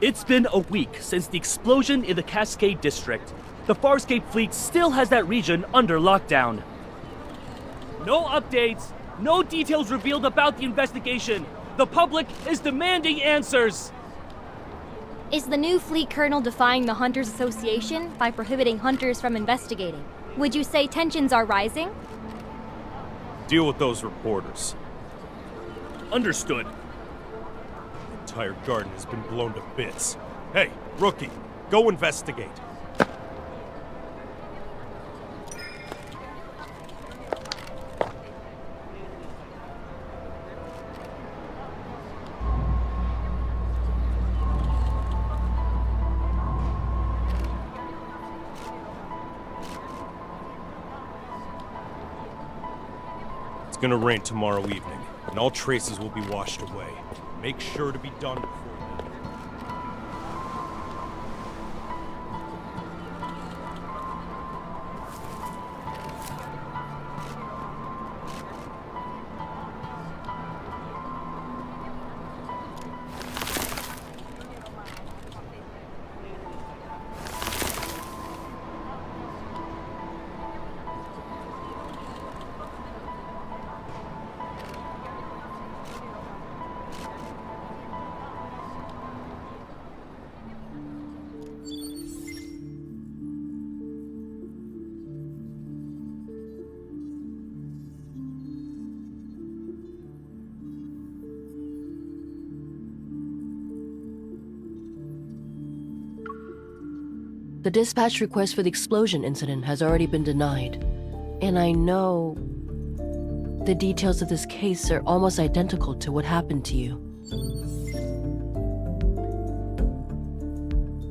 It's been a week since the explosion in the Cascade District. The Farscape fleet still has that region under lockdown. No updates, no details revealed about the investigation. The public is demanding answers. Is the new fleet colonel defying the Hunters Association by prohibiting hunters from investigating? Would you say tensions are rising? Deal with those reporters. Understood. The entire garden has been blown to bits. Hey, rookie, go investigate. It's gonna rain tomorrow evening, and all traces will be washed away. Make sure to be done before then. The dispatch request for the explosion incident has already been denied. And I know the details of this case are almost identical to what happened to you.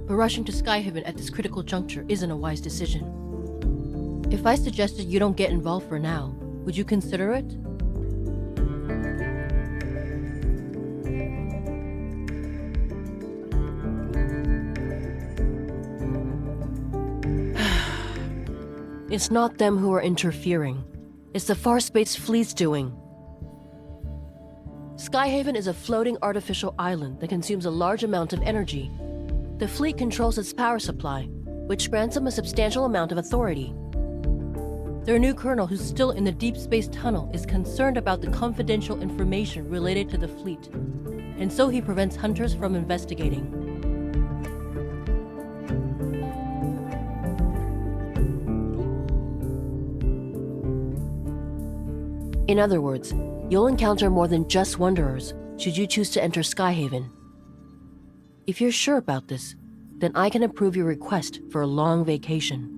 But rushing to Sky Haven at this critical juncture isn't a wise decision. If I suggested you don't get involved for now, would you consider it? It's not them who are interfering. It's the Farspace fleet's doing. Sky Haven is a floating artificial island that consumes a large amount of energy. The fleet controls its power supply, which grants them a substantial amount of authority. Their new colonel, who's still in the Deepspace tunnel, is concerned about the confidential information related to the fleet, and so he prevents hunters from investigating. In other words, you'll encounter more than just wanderers should you choose to enter Sky Haven. If you're sure about this, then I can approve your request for a long vacation.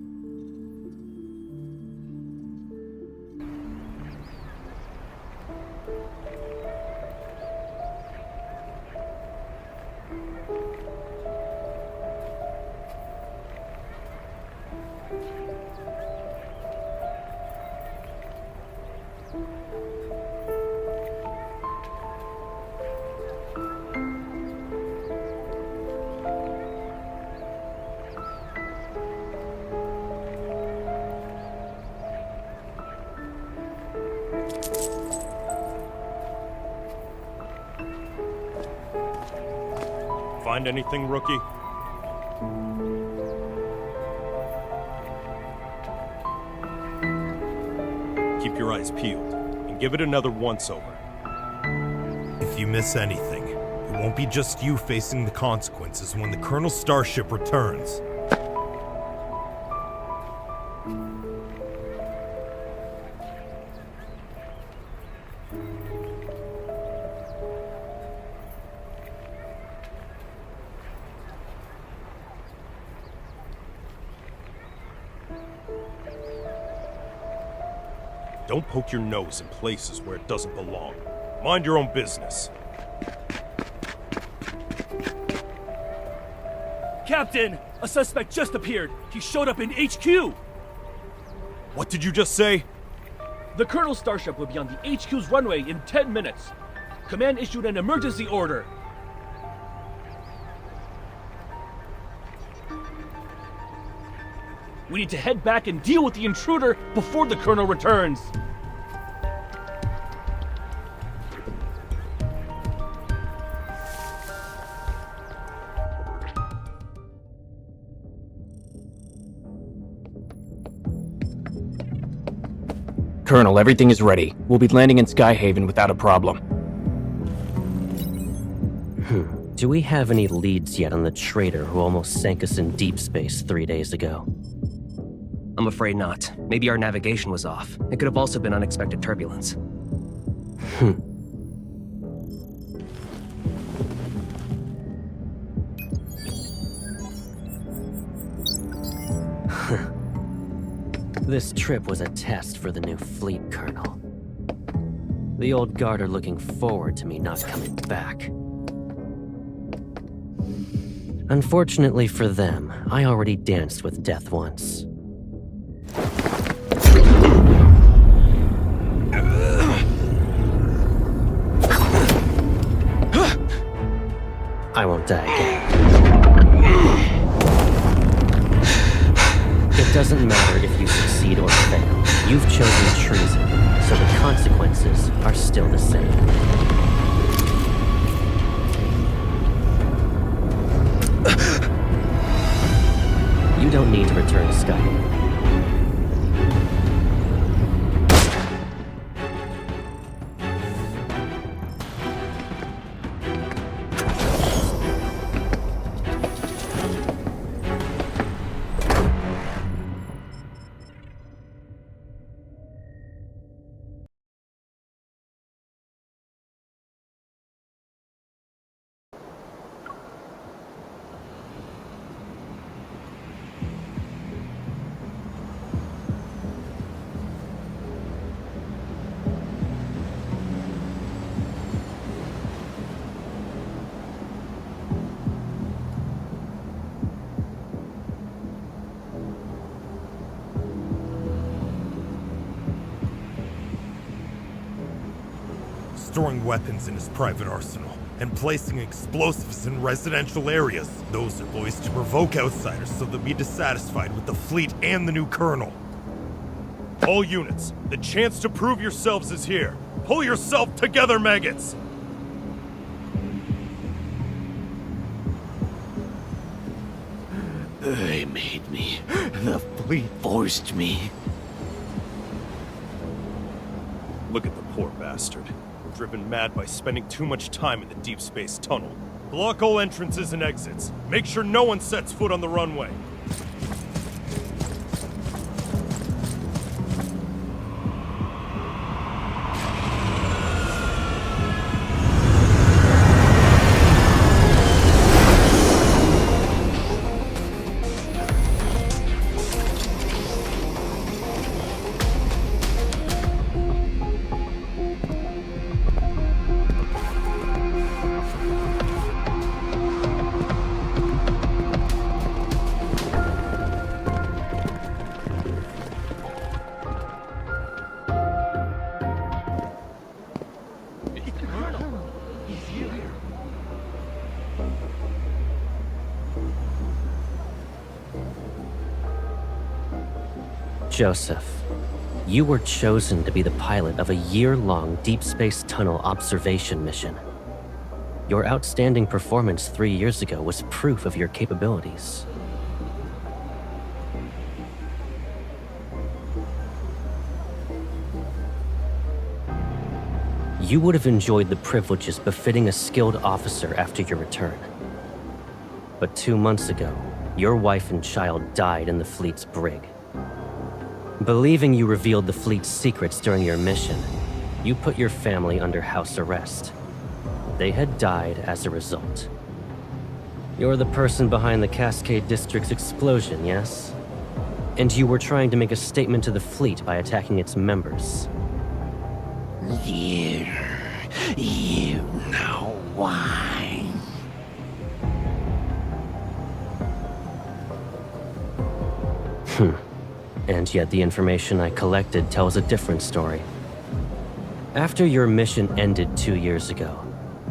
Find anything, rookie? Keep your eyes peeled, and give it another once-over. If you miss anything, it won't be just you facing the consequences when the Colonel's starship returns. Don't poke your nose in places where it doesn't belong. Mind your own business. Captain, a suspect just appeared. He showed up in HQ. What did you just say? The Colonel's starship will be on the HQ's runway in 10 minutes. Command issued an emergency order. We need to head back and deal with the intruder before the Colonel returns. Colonel, everything is ready. We'll be landing in Sky Haven without a problem. Do we have any leads yet on the traitor who almost sank us in deep space 3 days ago? I'm afraid not. Maybe our navigation was off. It could have also been unexpected turbulence. This trip was a test for the new fleet, Colonel. The old guard are looking forward to me not coming back. Unfortunately for them, I already danced with death once. I won't die again. It doesn't matter if you succeed or fail. You've chosen treason, so the consequences are still the same. You don't need to return to Skyward. Storing weapons in his private arsenal, and placing explosives in residential areas. Those are boys to provoke outsiders so they'll be dissatisfied with the fleet and the new colonel. All units, the chance to prove yourselves is here. Pull yourself together, maggots! They made me. The fleet forced me. Look at the poor bastard. Driven mad by spending too much time in the deep space tunnel. Block all entrances and exits. Make sure no one sets foot on the runway. Joseph, you were chosen to be the pilot of a year-long deep space tunnel observation mission. Your outstanding performance 3 years ago was proof of your capabilities. You would have enjoyed the privileges befitting a skilled officer after your return. But 2 months ago, your wife and child died in the fleet's brig. Believing you revealed the fleet's secrets during your mission, you put your family under house arrest. They had died as a result. You're the person behind the Cascade District's explosion, yes? And you were trying to make a statement to the fleet by attacking its members. You know why? And yet the information I collected tells a different story. After your mission ended 2 years ago,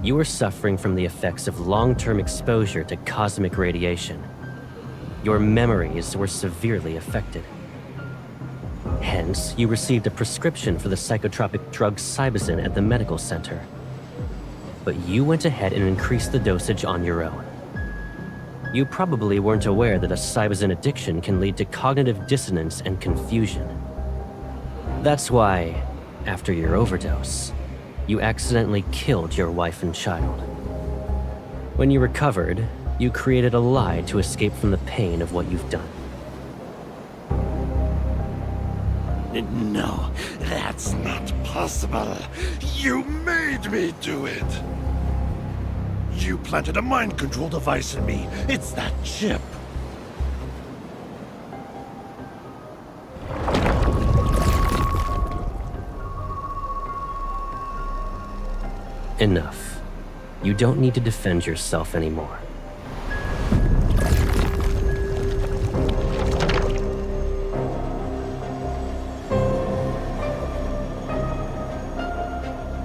you were suffering from the effects of long-term exposure to cosmic radiation. Your memories were severely affected. Hence, you received a prescription for the psychotropic drug Cybazin at the medical center. But you went ahead and increased the dosage on your own. You probably weren't aware that a Cybazin addiction can lead to cognitive dissonance and confusion. That's why, after your overdose, you accidentally killed your wife and child. When you recovered, you created a lie to escape from the pain of what you've done. No, that's not possible. You made me do it. You planted a mind control device in me. It's that chip. Enough. You don't need to defend yourself anymore.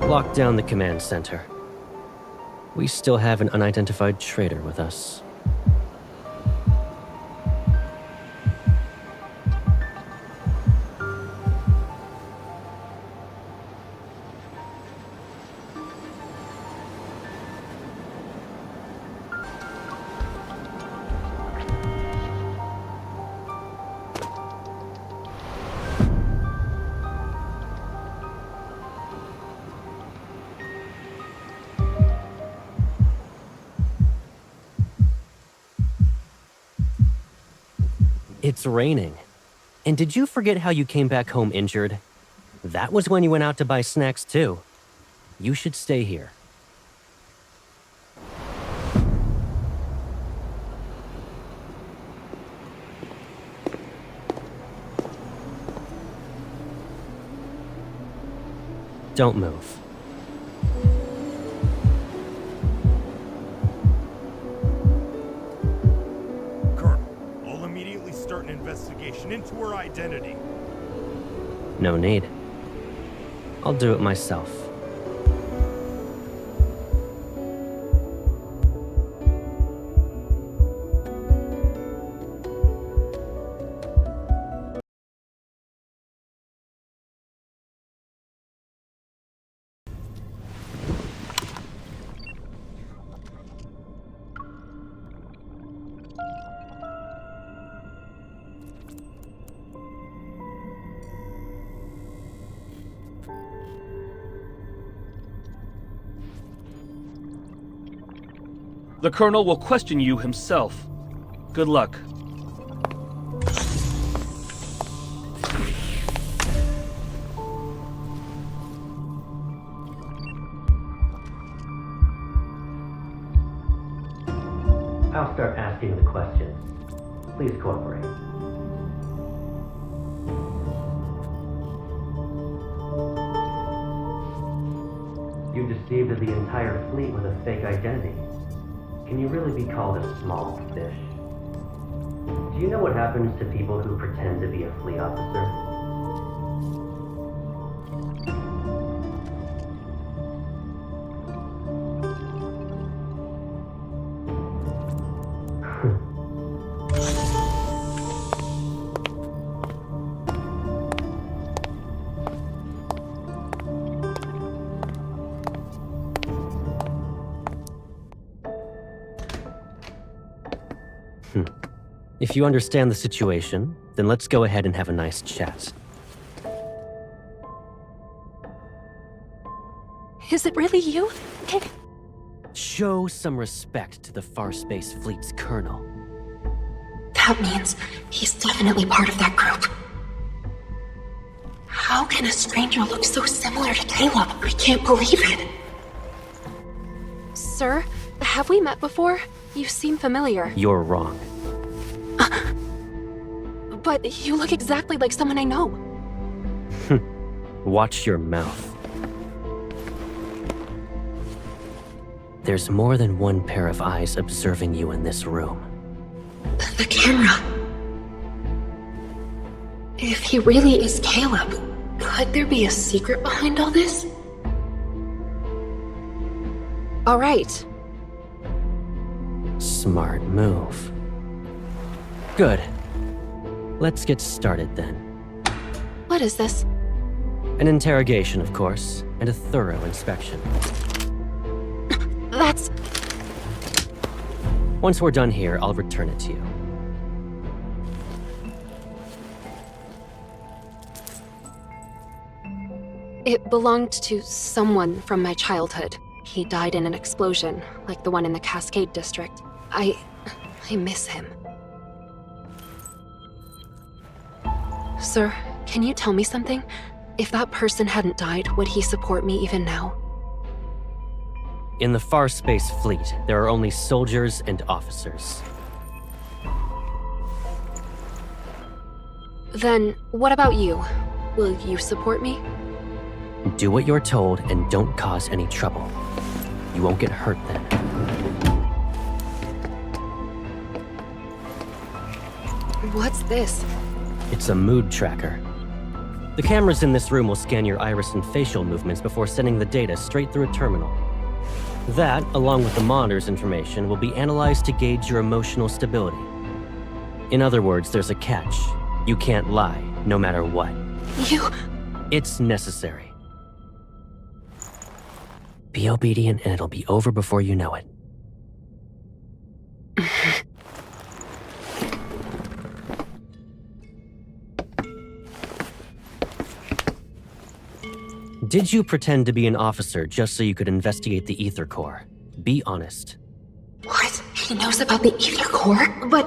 Lock down the command center. We still have an unidentified traitor with us. It's raining. And did you forget how you came back home injured? That was when you went out to buy snacks too. You should stay here. Don't move. Investigation into her identity. No need. I'll do it myself. The Colonel will question you himself. Good luck. I'll start asking the questions. Please cooperate. You deceived the entire fleet with a fake identity. Can you really be called a small fish? Do you know what happens to people who pretend to be a fleet officer? If you understand the situation, then let's go ahead and have a nice chat. Is it really you? Show some respect to the Farspace Fleet's colonel. That means he's definitely part of that group. How can a stranger look so similar to Caleb? I can't believe it. Sir, have we met before? You seem familiar. You're wrong. But you look exactly like someone I know. Watch your mouth. There's more than one pair of eyes observing you in this room. The camera. If he really is Caleb, could there be a secret behind all this? All right. Smart move. Good. Let's get started then. What is this? An interrogation, of course, and a thorough inspection. That's... Once we're done here, I'll return it to you. It belonged to someone from my childhood. He died in an explosion, like the one in the Cascade District. I miss him. Sir, can you tell me something? If that person hadn't died, would he support me even now? In the Far Space Fleet, there are only soldiers and officers. Then, what about you? Will you support me? Do what you're told and don't cause any trouble. You won't get hurt then. What's this? It's a mood tracker. The cameras in this room will scan your iris and facial movements before sending the data straight through a terminal. That, along with the monitor's information, will be analyzed to gauge your emotional stability. In other words, there's a catch. You can't lie, no matter what. It's necessary. Be obedient and it'll be over before you know it. Did you pretend to be an officer just so you could investigate the Ether Core? Be honest. What? He knows about the Ether Core? But...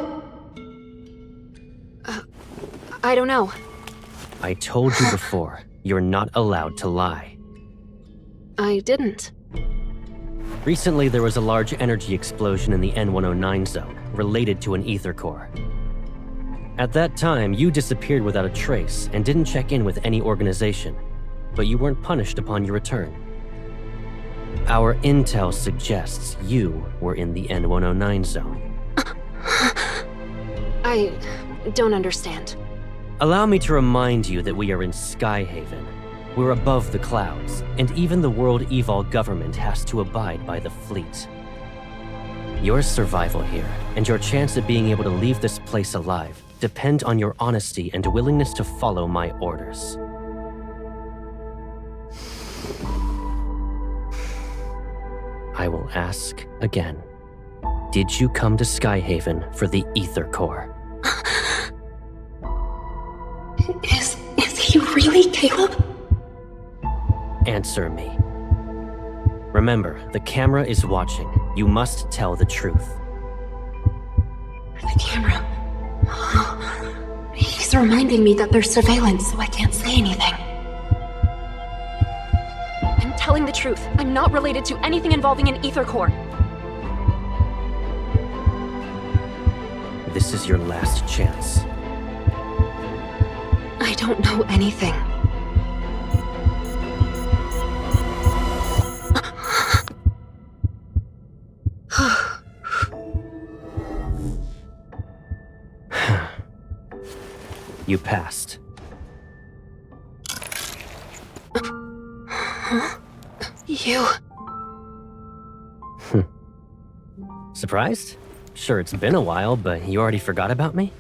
I don't know. I told you before, you're not allowed to lie. I didn't. Recently, there was a large energy explosion in the N109 zone, related to an Ether Core. At that time, you disappeared without a trace and didn't check in with any organization, but you weren't punished upon your return. Our intel suggests you were in the N109 zone. I don't understand. Allow me to remind you that we are in Sky Haven. We're above the clouds, and even the world evil government has to abide by the fleet. Your survival here, and your chance at being able to leave this place alive, depend on your honesty and willingness to follow my orders. I will ask again. Did you come to Sky Haven for the Ether Core? Is he really Caleb? Answer me. Remember, the camera is watching. You must tell the truth. The camera. He's reminding me that there's surveillance, so I can't say anything. I'm telling the truth. I'm not related to anything involving an Ether Core. This is your last chance. I don't know anything. You passed. You... Surprised? Sure, it's been a while, but you already forgot about me?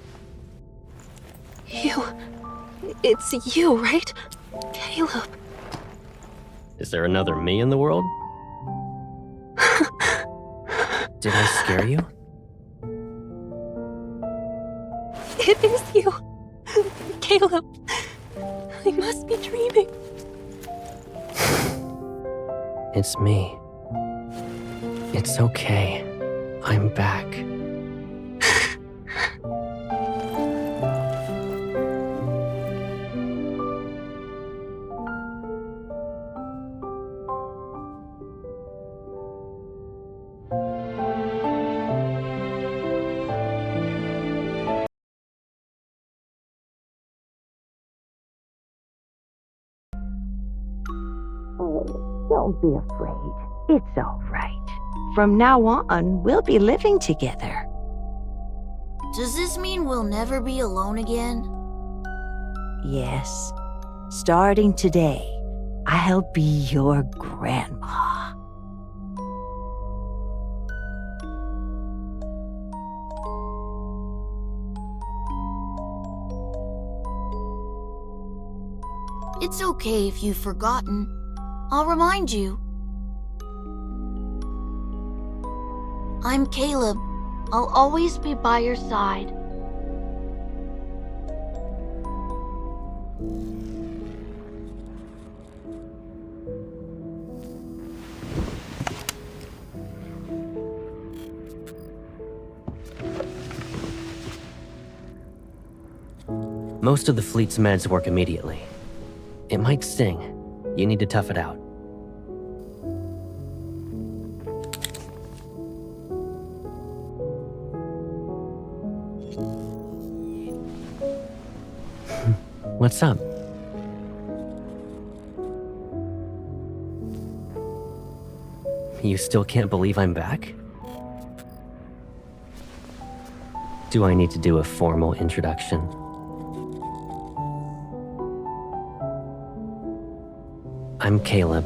It's you, right? Caleb. Is there another me in the world? Did I scare you? It is you. Caleb. I must be dreaming. It's me. It's okay. I'm back. Don't be afraid. It's all right. From now on, we'll be living together. Does this mean we'll never be alone again? Yes. Starting today, I'll be your grandma. It's okay if you've forgotten. I'll remind you. I'm Caleb. I'll always be by your side. Most of the fleet's meds work immediately. It might sting. You need to tough it out. What's up? You still can't believe I'm back? Do I need to do a formal introduction? I'm Caleb.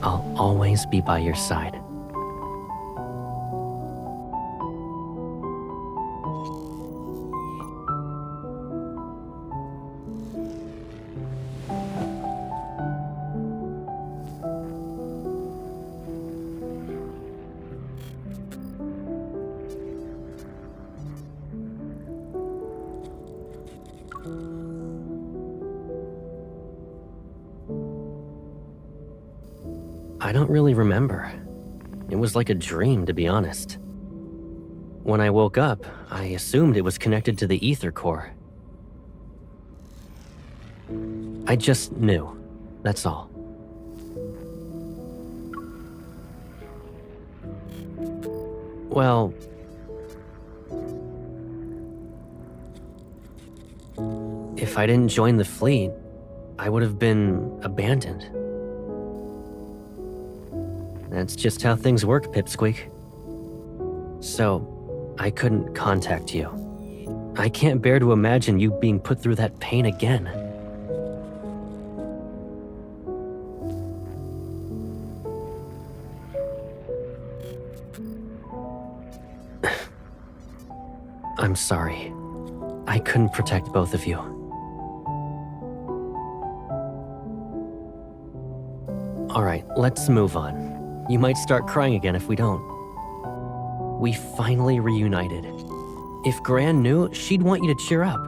I'll always be by your side. I don't really remember. It was like a dream, to be honest. When I woke up, I assumed it was connected to the ether core. I just knew. That's all. Well... if I didn't join the fleet, I would have been abandoned. That's just how things work, Pipsqueak. So, I couldn't contact you. I can't bear to imagine you being put through that pain again. I'm sorry. I couldn't protect both of you. Alright, let's move on. You might start crying again if we don't. We finally reunited. If Gran knew, she'd want you to cheer up.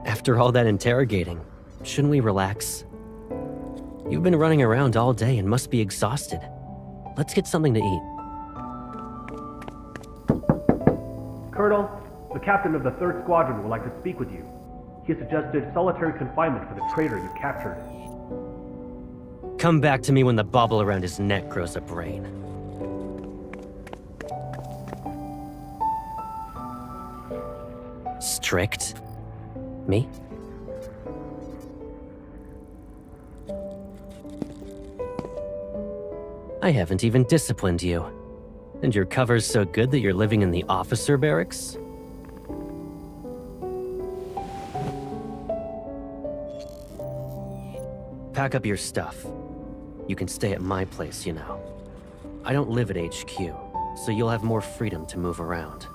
After all that interrogating, shouldn't we relax? You've been running around all day and must be exhausted. Let's get something to eat. Colonel, the captain of the 3rd Squadron would like to speak with you. He suggested solitary confinement for the traitor you captured. Come back to me when the bauble around his neck grows a brain. Strict? Me? I haven't even disciplined you. And your cover's so good that you're living in the officer barracks? Pack up your stuff. You can stay at my place, you know. I don't live at HQ, so you'll have more freedom to move around.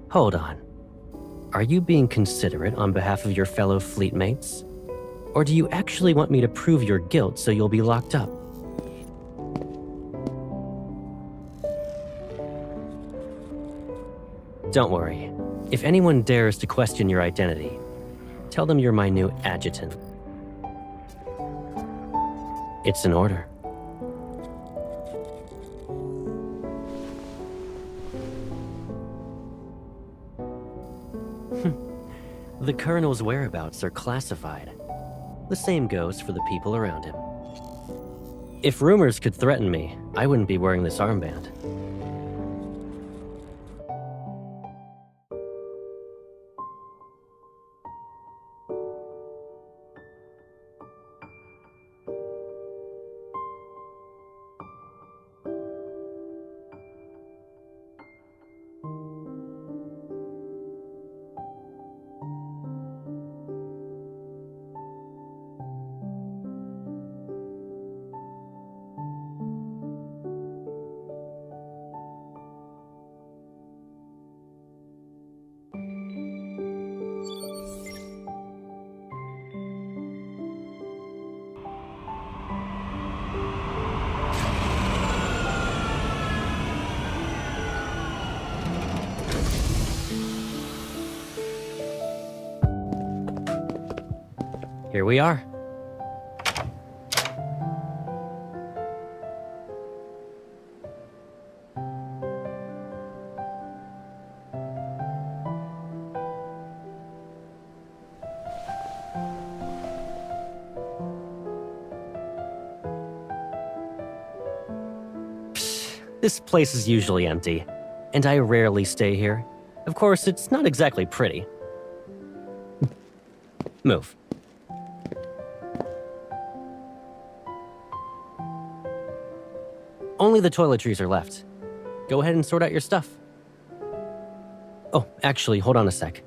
Hold on. Are you being considerate on behalf of your fellow fleetmates? Or do you actually want me to prove your guilt so you'll be locked up? Don't worry. If anyone dares to question your identity, tell them you're my new adjutant. It's an order. The Colonel's whereabouts are classified. The same goes for the people around him. If rumors could threaten me, I wouldn't be wearing this armband. Here we are. This place is usually empty, and I rarely stay here. Of course, it's not exactly pretty. Move. Only the toiletries are left. Go ahead and sort out your stuff. Oh, actually, hold on a sec.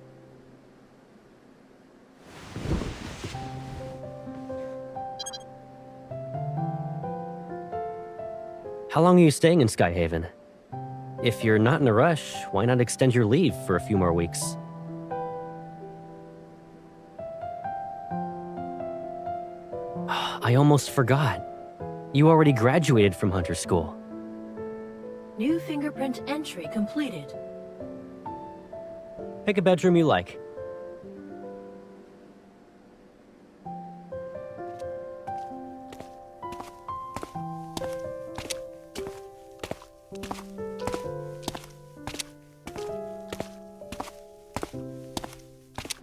How long are you staying in Sky Haven? If you're not in a rush, why not extend your leave for a few more weeks? I almost forgot. You already graduated from Hunter School. New fingerprint entry completed. Pick a bedroom you like.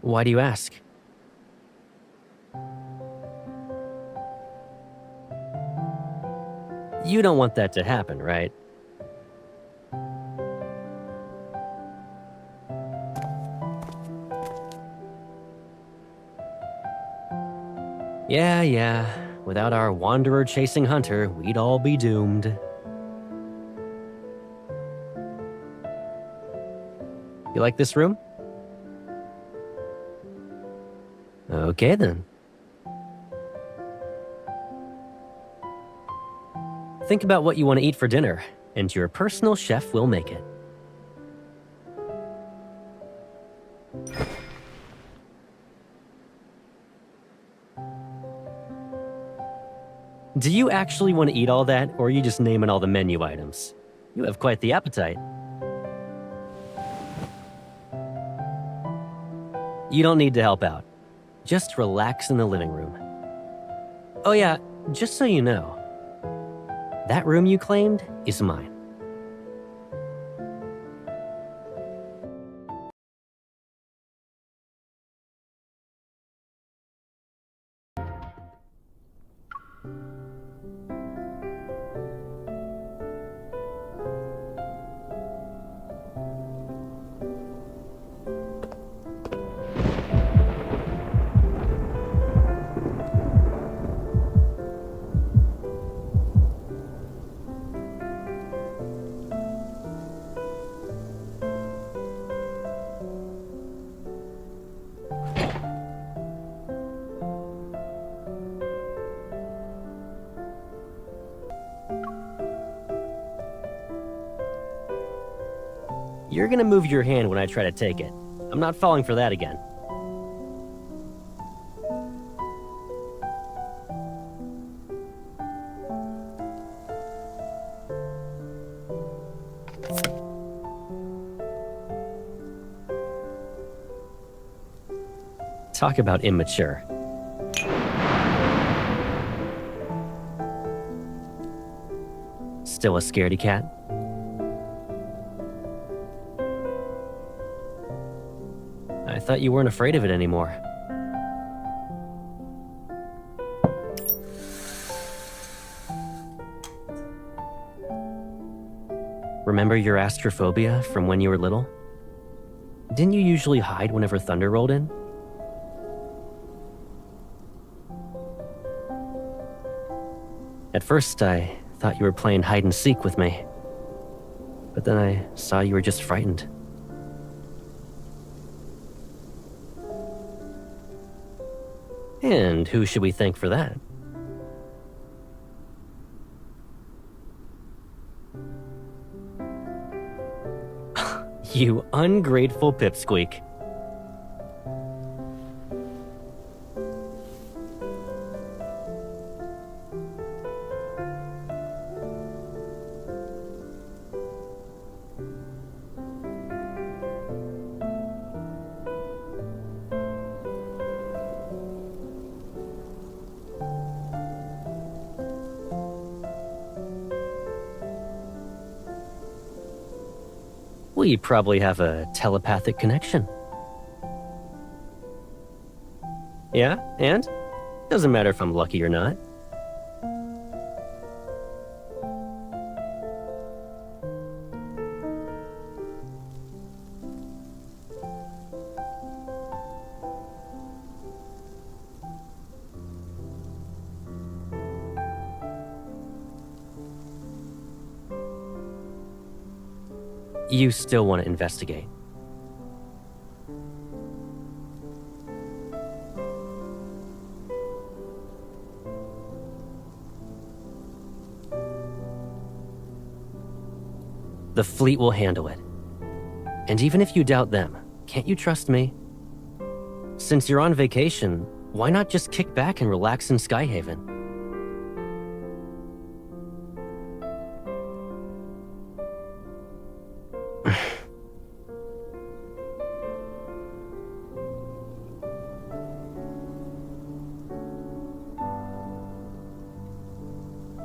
Why do you ask? You don't want that to happen, right? Yeah. Without our wanderer chasing Hunter, we'd all be doomed. You like this room? Okay, then. Think about what you want to eat for dinner, and your personal chef will make it. Do you actually want to eat all that, or are you just naming all the menu items? You have quite the appetite. You don't need to help out. Just relax in the living room. Oh yeah, just so you know, that room you claimed is mine. You're gonna move your hand when I try to take it. I'm not falling for that again. Talk about immature. Still a scaredy cat? I thought you weren't afraid of it anymore. Remember your astrophobia from when you were little? Didn't you usually hide whenever thunder rolled in? At first, I thought you were playing hide and seek with me. But then I saw you were just frightened. And who should we thank for that? You ungrateful pipsqueak. We probably have a telepathic connection. Yeah, and? Doesn't matter if I'm lucky or not. You still want to investigate? The fleet will handle it. And even if you doubt them, can't you trust me? Since you're on vacation, why not just kick back and relax in Sky Haven?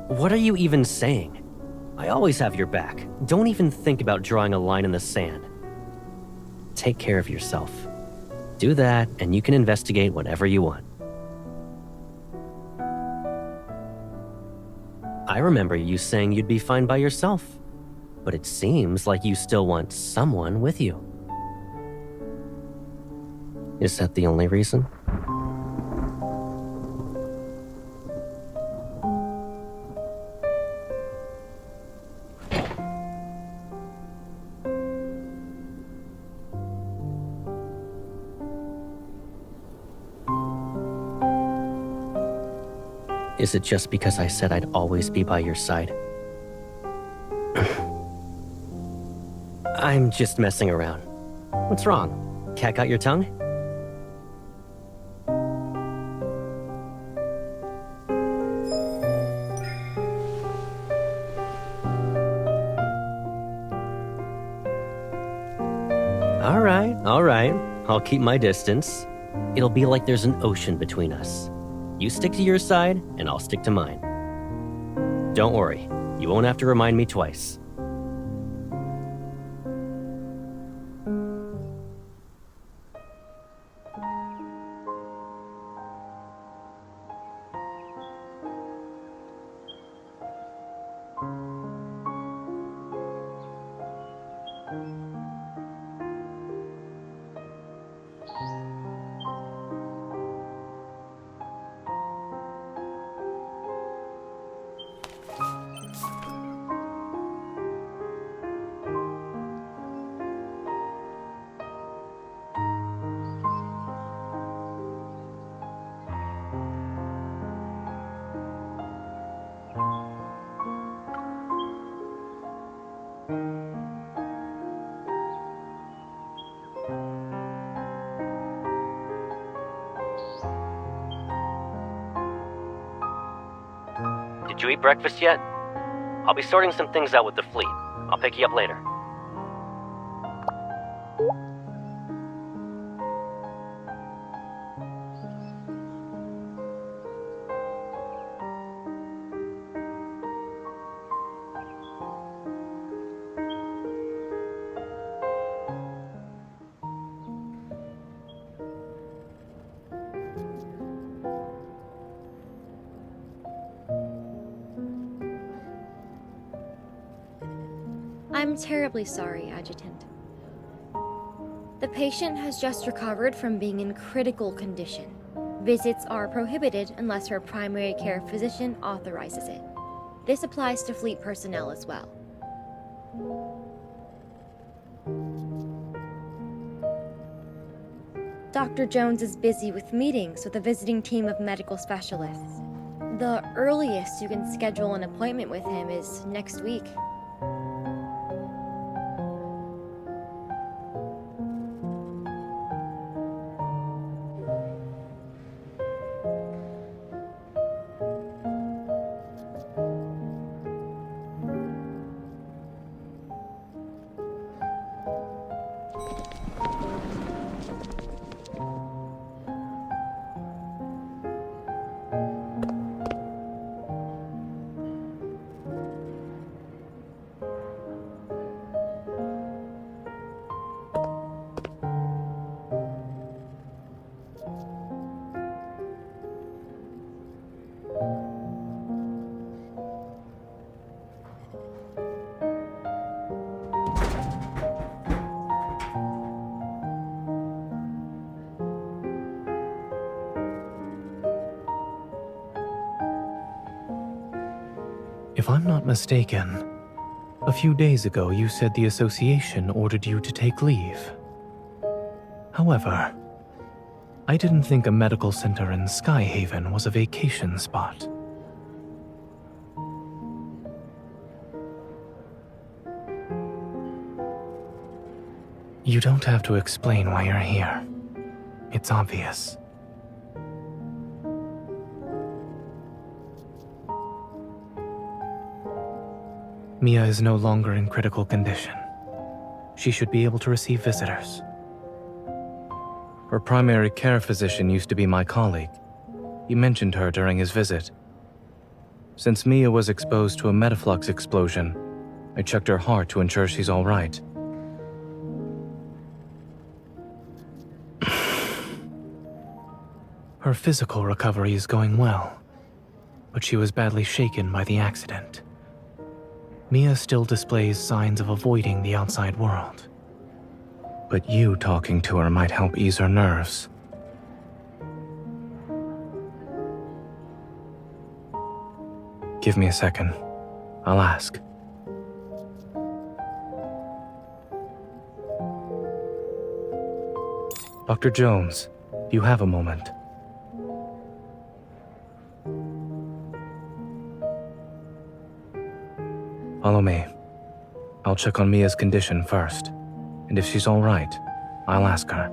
What are you even saying? I always have your back. Don't even think about drawing a line in the sand. Take care of yourself. Do that, and you can investigate whatever you want. I remember you saying you'd be fine by yourself, but it seems like you still want someone with you. Is that the only reason? Is it just because I said I'd always be by your side? I'm just messing around. What's wrong? Cat got your tongue? All right. I'll keep my distance. It'll be like there's an ocean between us. You stick to your side, and I'll stick to mine. Don't worry, you won't have to remind me twice. Did you eat breakfast yet? I'll be sorting some things out with the fleet. I'll pick you up later. I'm terribly sorry, Adjutant. The patient has just recovered from being in critical condition. Visits are prohibited unless her primary care physician authorizes it. This applies to fleet personnel as well. Dr. Jones is busy with meetings with a visiting team of medical specialists. The earliest you can schedule an appointment with him is next week. If I'm not mistaken, a few days ago you said the association ordered you to take leave. However, I didn't think a medical center in Sky Haven was a vacation spot. You don't have to explain why you're here. It's obvious. Mia is no longer in critical condition. She should be able to receive visitors. Her primary care physician used to be my colleague. He mentioned her during his visit. Since Mia was exposed to a metaflux explosion, I checked her heart to ensure she's all right. Her physical recovery is going well, but she was badly shaken by the accident. Mia still displays signs of avoiding the outside world. But you talking to her might help ease her nerves. Give me a second. I'll ask. Dr. Jones, do you have a moment? Follow me. I'll check on Mia's condition first, and if she's all right, I'll ask her.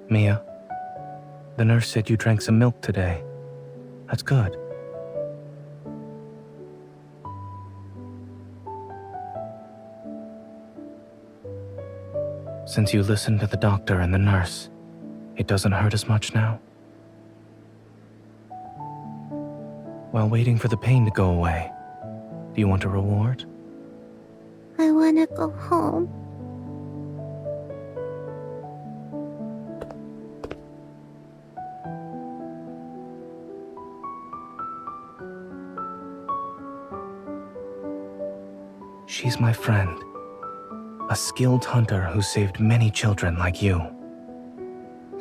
Mia, the nurse said you drank some milk today. That's good. Since you listened to the doctor and the nurse, it doesn't hurt as much now? While waiting for the pain to go away, do you want a reward? I wanna go home. She's my friend. A skilled hunter who saved many children like you.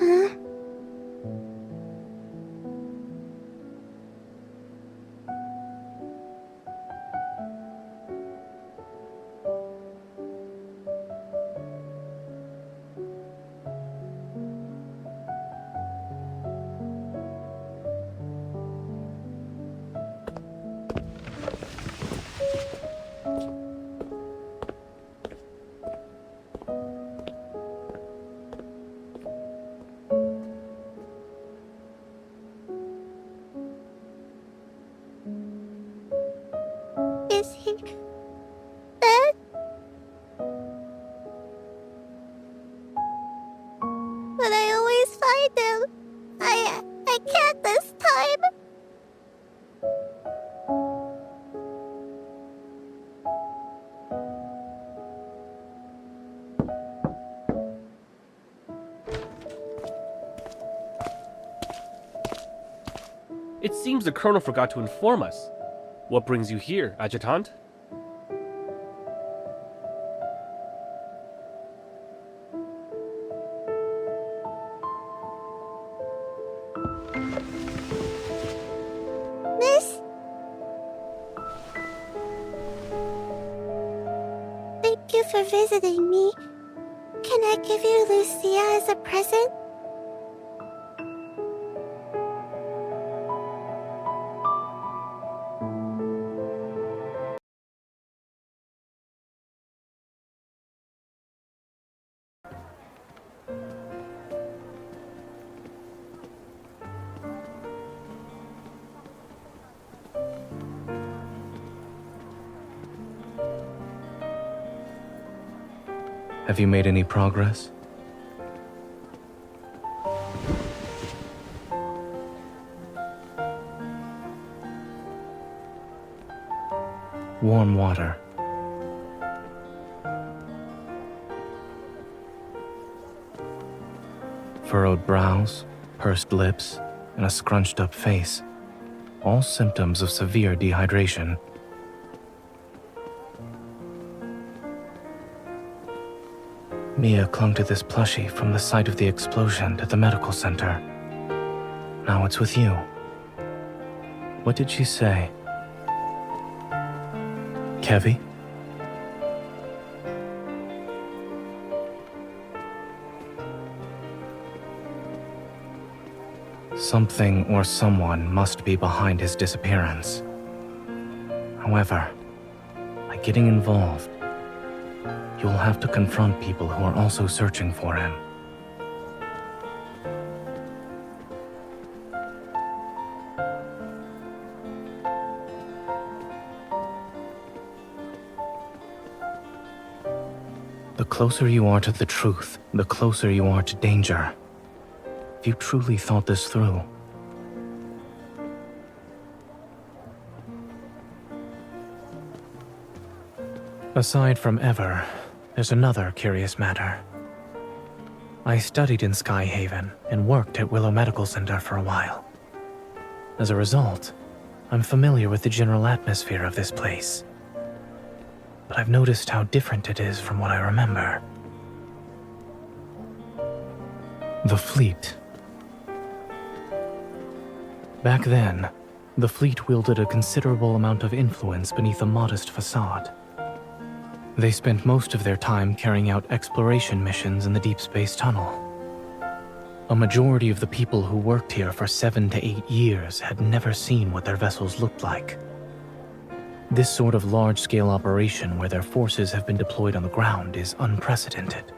Huh? Is he dead? But I always find him. I can't this time. It seems the Colonel forgot to inform us. What brings you here, Adjutant? Miss? Thank you for visiting me. Can I give you Lucia as a present? Have you made any progress? Warm water. Furrowed brows, pursed lips, and a scrunched up face. All symptoms of severe dehydration. Mia clung to this plushie from the site of the explosion at the medical center. Now it's with you. What did she say? Kevi? Something or someone must be behind his disappearance. However, by getting involved, you'll have to confront people who are also searching for him. The closer you are to the truth, the closer you are to danger. If you truly thought this through. Aside from Ever, there's another curious matter. I studied in Sky Haven and worked at Willow Medical Center for a while. As a result, I'm familiar with the general atmosphere of this place. But I've noticed how different it is from what I remember. The fleet. Back then, the fleet wielded a considerable amount of influence beneath a modest facade. They spent most of their time carrying out exploration missions in the Deepspace tunnel. A majority of the people who worked here for 7 to 8 years had never seen what their vessels looked like. This sort of large-scale operation where their forces have been deployed on the ground is unprecedented.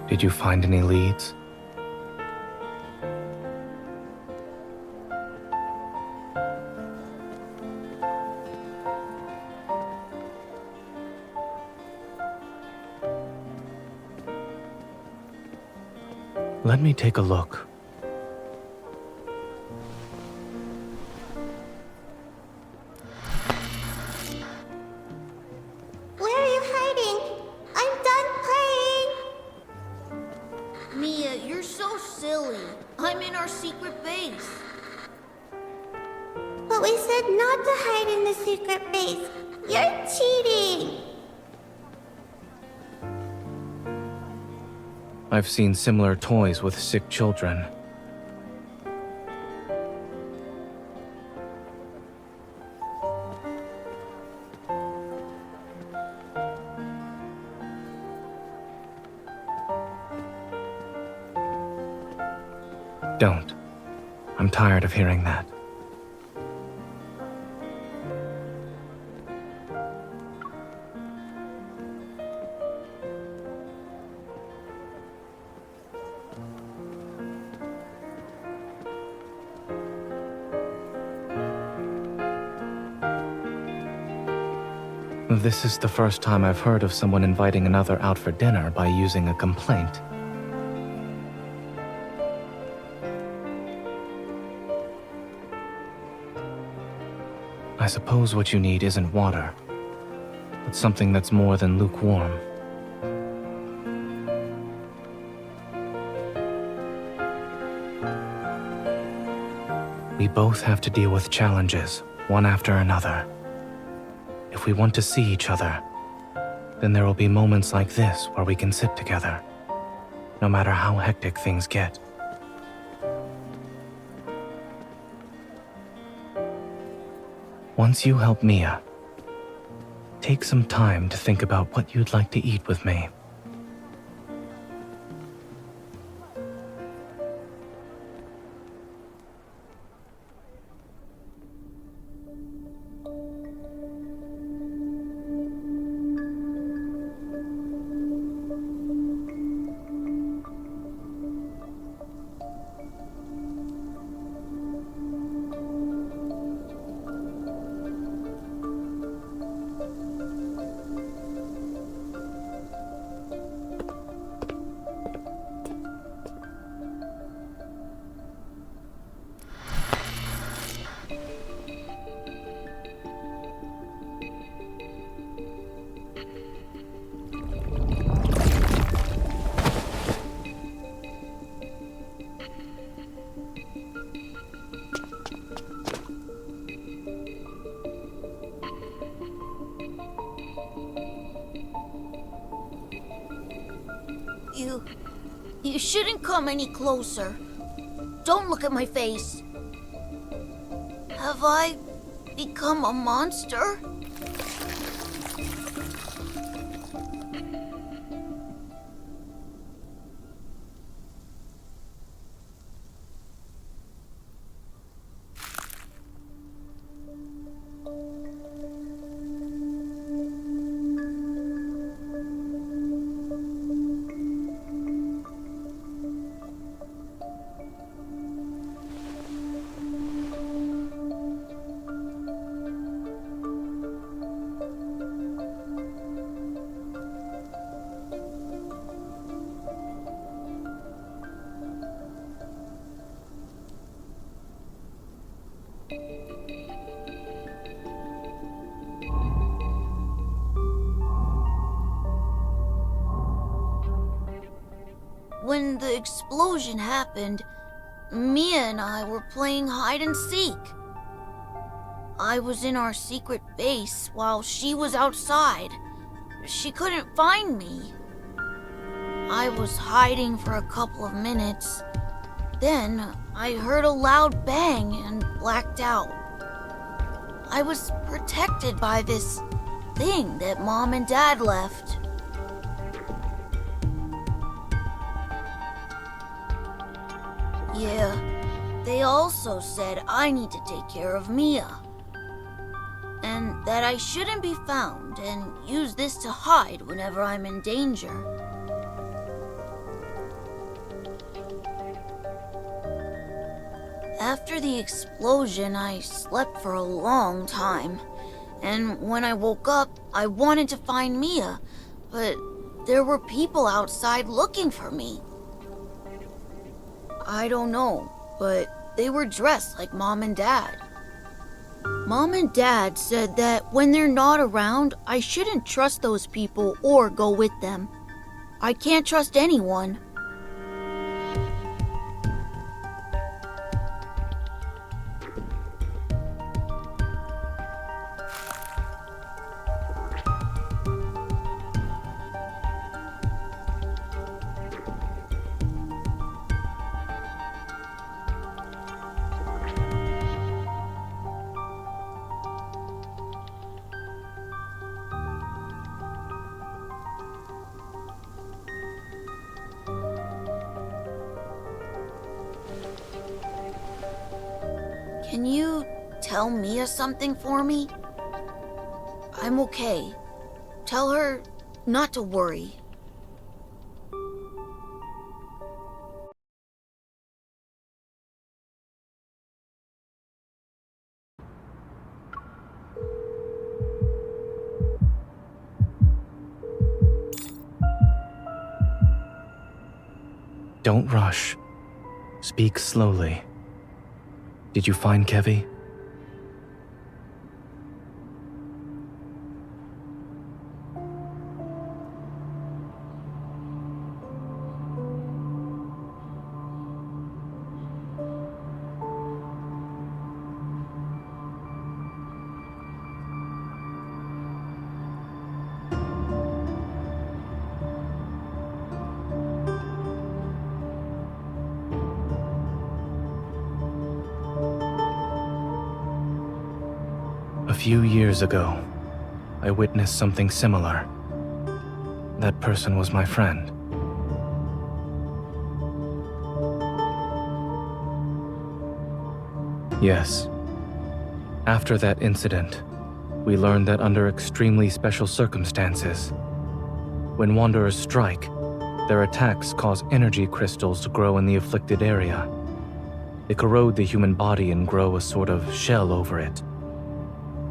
Did you find any leads? Let me take a look. Where are you hiding? I'm done playing! Mia, you're so silly. I'm in our secret base. But we said not to hide in the secret base. You're cheating! I've seen similar toys with sick children. Don't. I'm tired of hearing that. This is the first time I've heard of someone inviting another out for dinner by using a complaint. I suppose what you need isn't water, but something that's more than lukewarm. We both have to deal with challenges, one after another. If we want to see each other, then there will be moments like this where we can sit together, no matter how hectic things get. Once you help Mia, take some time to think about what you'd like to eat with me. You shouldn't come any closer. Don't look at my face. Have I become a monster? When the explosion happened, Mia and I were playing hide and seek. I was in our secret base while she was outside. She couldn't find me. I was hiding for a couple of minutes. Then I heard a loud bang and blacked out. I was protected by this thing that Mom and Dad left. Yeah, they also said I need to take care of Mia. And that I shouldn't be found and use this to hide whenever I'm in danger. After the explosion, I slept for a long time. And when I woke up, I wanted to find Mia, but there were people outside looking for me. I don't know, but they were dressed like Mom and Dad. Mom and Dad said that when they're not around, I shouldn't trust those people or go with them. I can't trust anyone. Can you tell Mia something for me? I'm okay. Tell her not to worry. Don't rush. Speak slowly. Did you find Kevi? A few years ago, I witnessed something similar. That person was my friend. Yes. After that incident, we learned that under extremely special circumstances, when Wanderers strike, their attacks cause energy crystals to grow in the afflicted area. They corrode the human body and grow a sort of shell over it.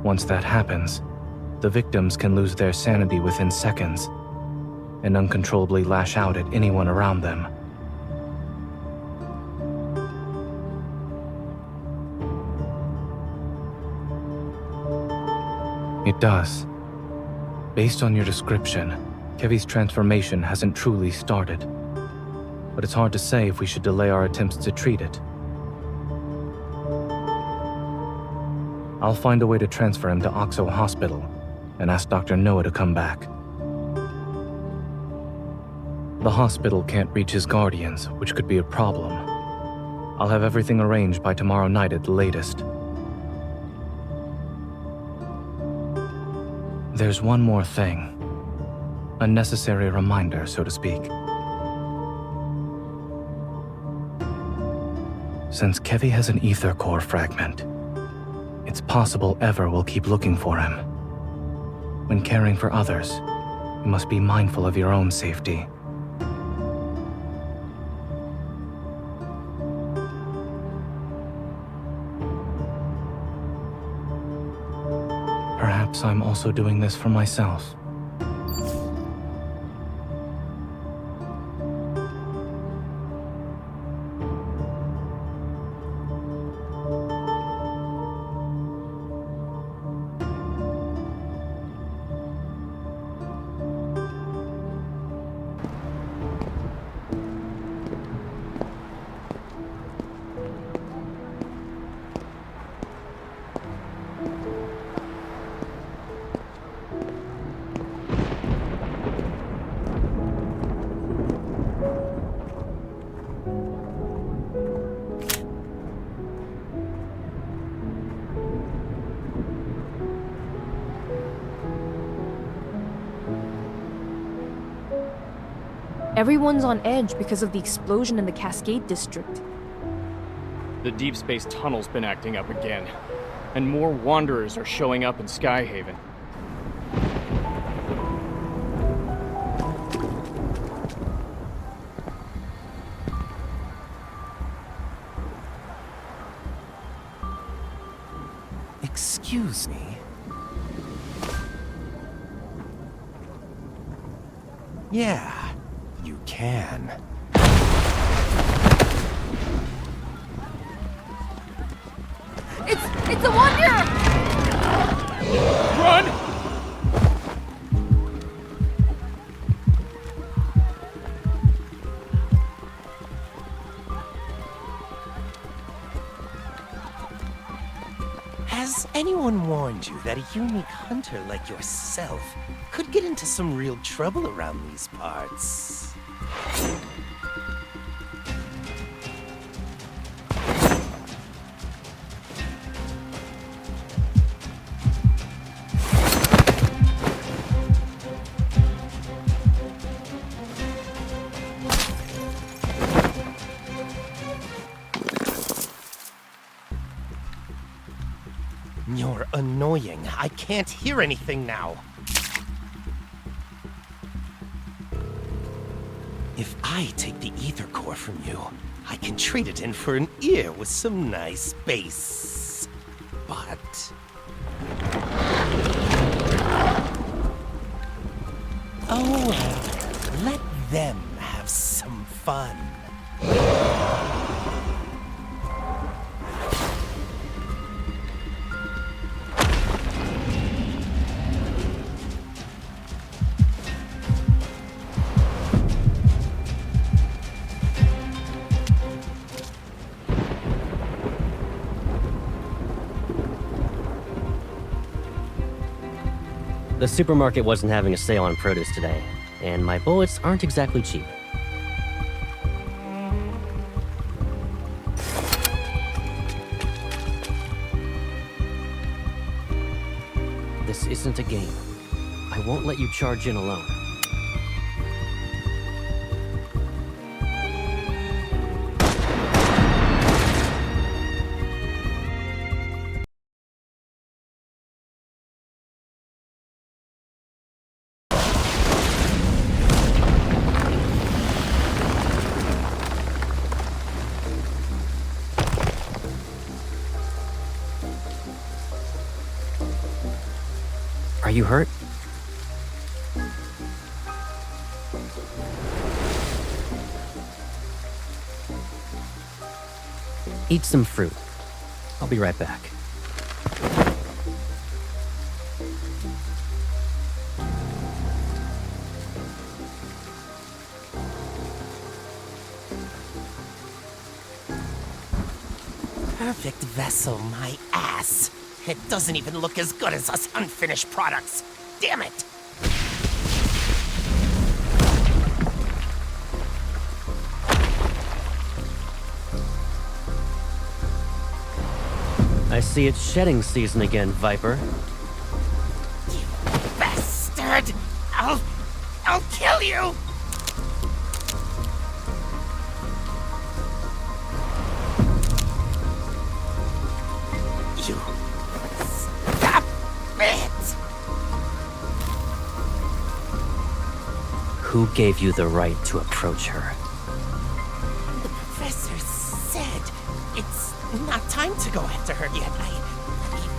Once that happens, the victims can lose their sanity within seconds and uncontrollably lash out at anyone around them. It does. Based on your description, Kevi's transformation hasn't truly started, but it's hard to say if we should delay our attempts to treat it. I'll find a way to transfer him to Oxo Hospital and ask Dr. Noah to come back. The hospital can't reach his guardians, which could be a problem. I'll have everything arranged by tomorrow night at the latest. There's one more thing. A necessary reminder, so to speak. Since Kevi has an ether core fragment, it's possible Ever will keep looking for him. When caring for others, you must be mindful of your own safety. Perhaps I'm also doing this for myself. Everyone's on edge because of the explosion in the Cascade District. The Deepspace tunnel's been acting up again, and more wanderers are showing up in Sky Haven. Excuse me? Yeah. You can. It's a wonder! Run! Has anyone warned you that a unique hunter like yourself could get into some real trouble around these parts? You're annoying. I can't hear anything now. If I take the ether core from you, I can trade it in for an ear with some nice bass. But... oh, well, let them have some fun. The supermarket wasn't having a sale on produce today, and my bullets aren't exactly cheap. This isn't a game. I won't let you charge in alone. Are you hurt? Eat some fruit. I'll be right back. Perfect vessel, my ass. It doesn't even look as good as us unfinished products. Damn it! see it's shedding season again, Viper. Bastard! I'll kill you! You... Stop it! Who gave you the right to approach her? The professor said it's not time to go after her yet. I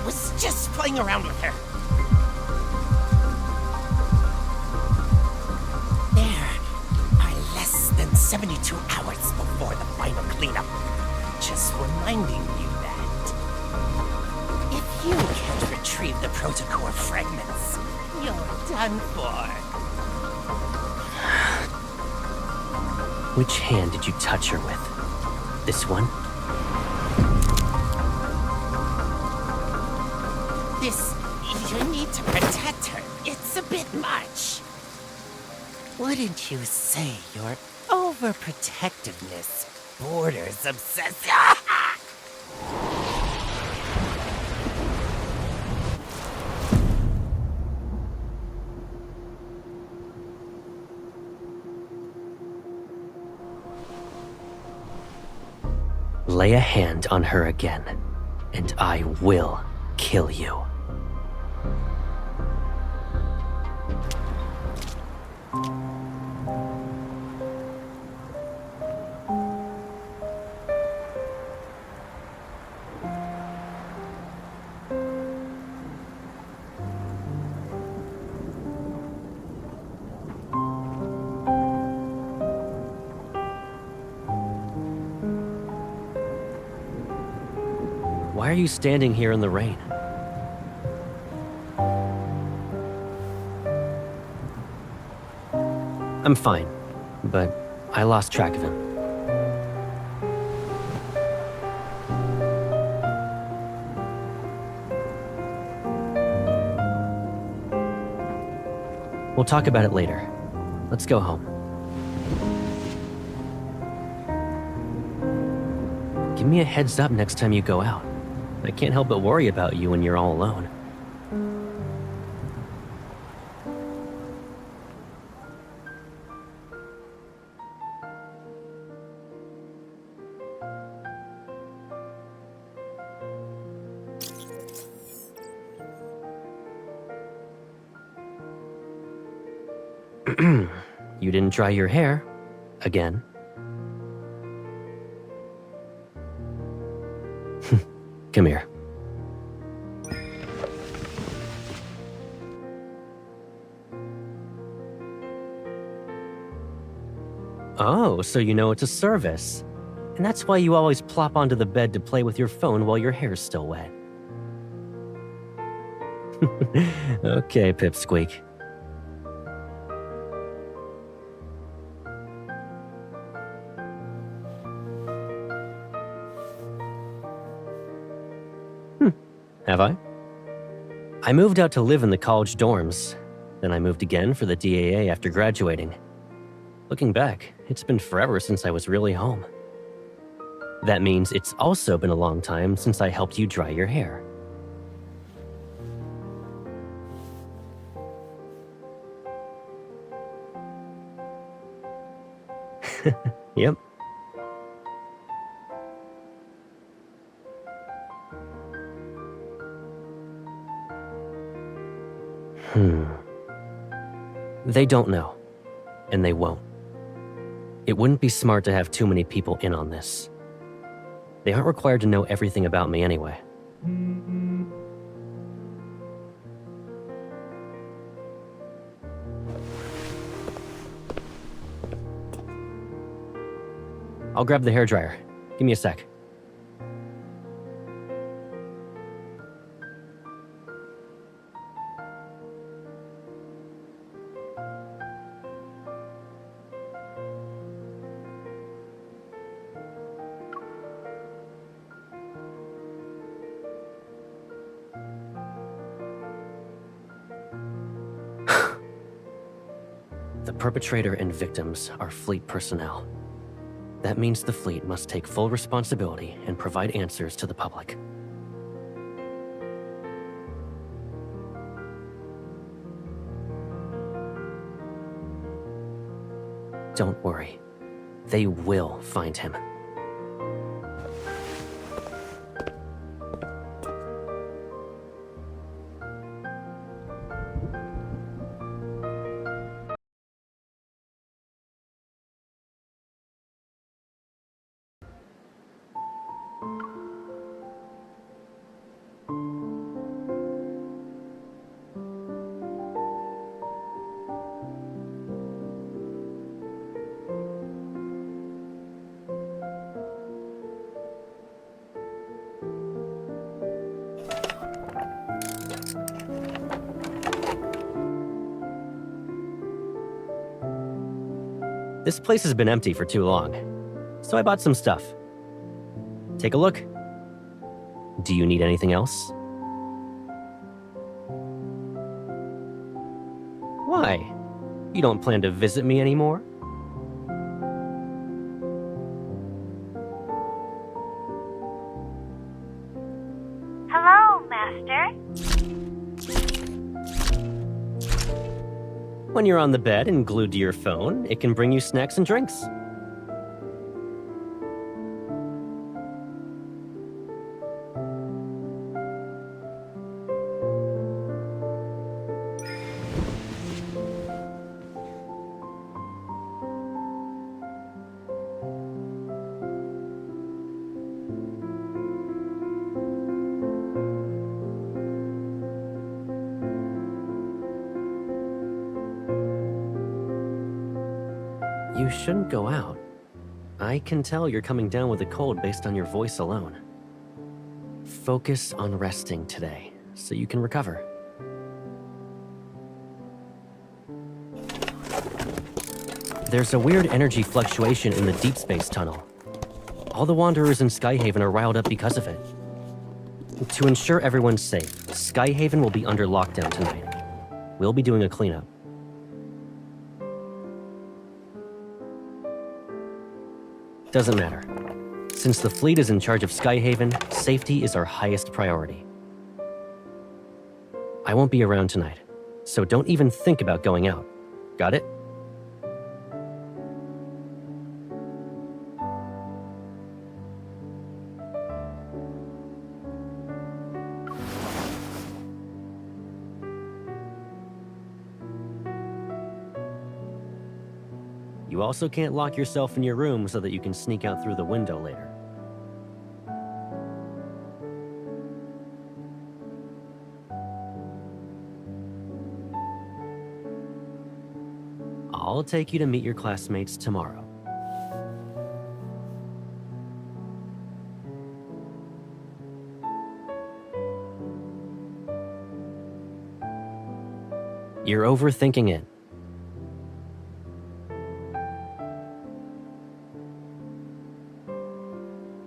was just playing around with her. There are less than 72 hours before the final cleanup. Just reminding you that if you can't retrieve the protocore fragments, you're done for. Which hand did you touch her with? This one? You need to protect her. It's a bit much. Wouldn't you say your overprotectiveness borders obsession? Lay a hand on her again, and I will kill you. Why are you standing here in the rain? I'm fine, but I lost track of him. We'll talk about it later. Let's go home. Give me a heads up next time you go out. I can't help but worry about you when you're all alone. You didn't dry your hair. Again. Come here. Oh, so you know it's a service. And that's why you always plop onto the bed to play with your phone while your hair's still wet. Okay, Pipsqueak. Have I? I moved out to live in the college dorms. Then I moved again for the DAA after graduating. Looking back, it's been forever since I was really home. That means it's also been a long time since I helped you dry your hair. Yep. They don't know, and they won't. It wouldn't be smart to have too many people in on this. They aren't required to know everything about me anyway. I'll grab the hairdryer. Give me a sec. The perpetrator and victims are fleet personnel. That means the fleet must take full responsibility and provide answers to the public. Don't worry. They will find him. This place has been empty for too long, so I bought some stuff. Take a look. Do you need anything else? Why? You don't plan to visit me anymore? Hello, Master. When you're on the bed and glued to your phone, it can bring you snacks and drinks. You shouldn't go out. I can tell you're coming down with a cold based on your voice alone. Focus on resting today, so you can recover. There's a weird energy fluctuation in the Deepspace tunnel. All the Wanderers in Sky Haven are riled up because of it. To ensure everyone's safe, Sky Haven will be under lockdown tonight. We'll be doing a cleanup. Doesn't matter. Since the fleet is in charge of Sky Haven, safety is our highest priority. I won't be around tonight, so don't even think about going out. Got it? You also can't lock yourself in your room so that you can sneak out through the window later. I'll take you to meet your classmates tomorrow. You're overthinking it.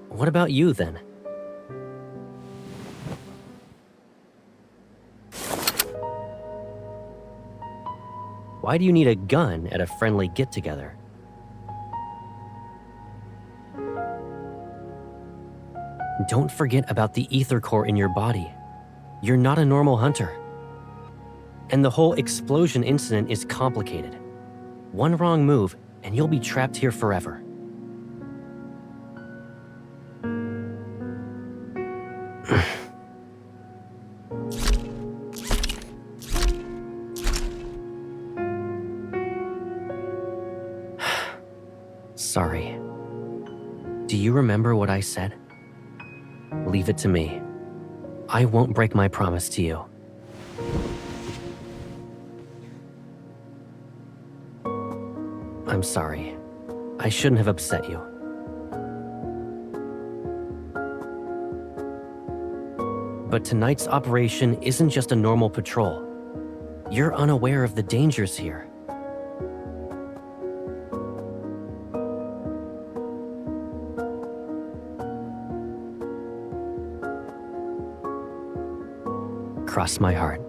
What about you, then? Why do you need a gun at a friendly get-together? Don't forget about the ether core in your body. You're not a normal hunter. And the whole explosion incident is complicated. One wrong move, and you'll be trapped here forever. Sorry. Do you remember what I said? Leave it to me. I won't break my promise to you. I'm sorry. I shouldn't have upset you. But tonight's operation isn't just a normal patrol. You're unaware of the dangers here. Cross my heart.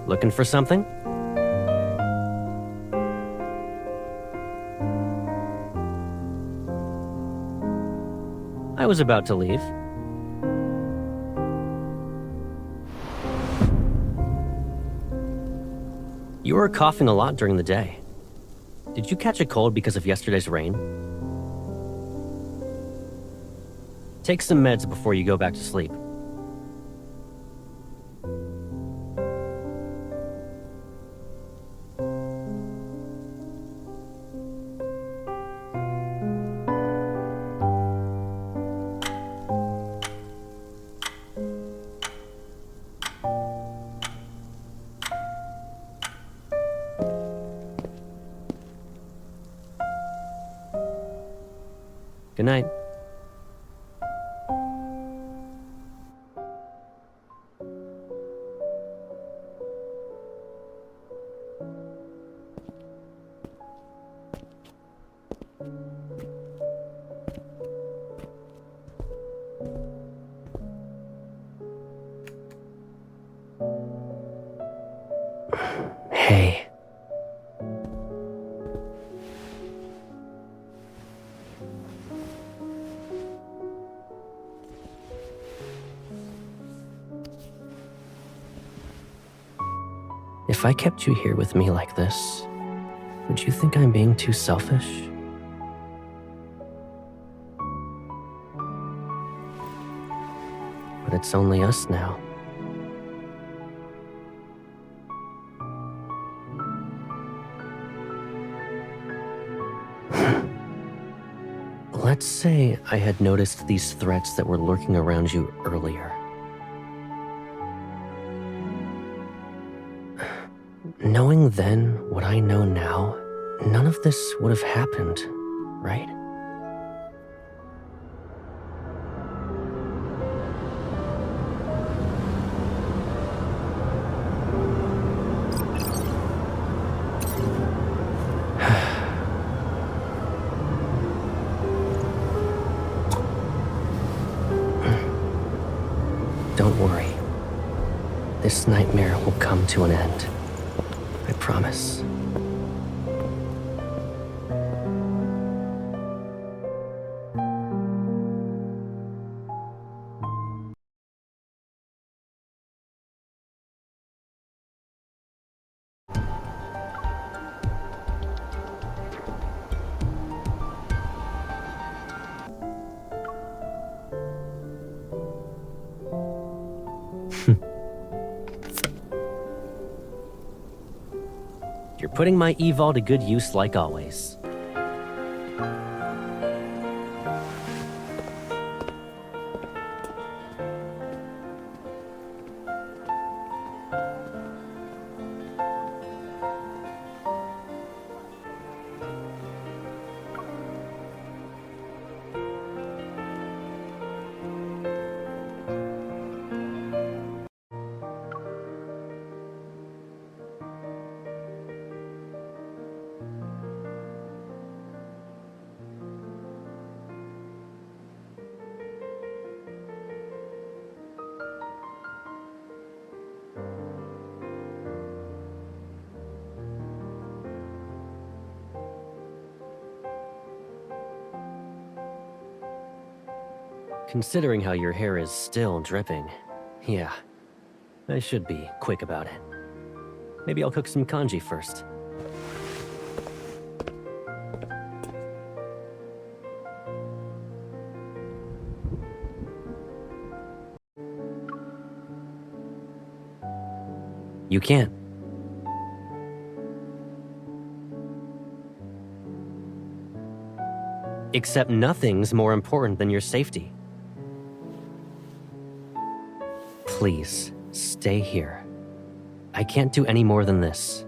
Looking for something? I was about to leave. You were coughing a lot during the day. Did you catch a cold because of yesterday's rain? Take some meds before you go back to sleep. Good night. Hey. If I kept you here with me like this, would you think I'm being too selfish? But it's only us now. Let's say I had noticed these threats that were lurking around you earlier. Knowing then what I know now, none of this would have happened, right? Don't worry. This nightmare will come to an end. I promise. You're putting my eVol to good use like always. Considering how your hair is still dripping, yeah, I should be quick about it. Maybe I'll cook some kanji first. You can't. Except nothing's more important than your safety. Please, stay here. I can't do any more than this.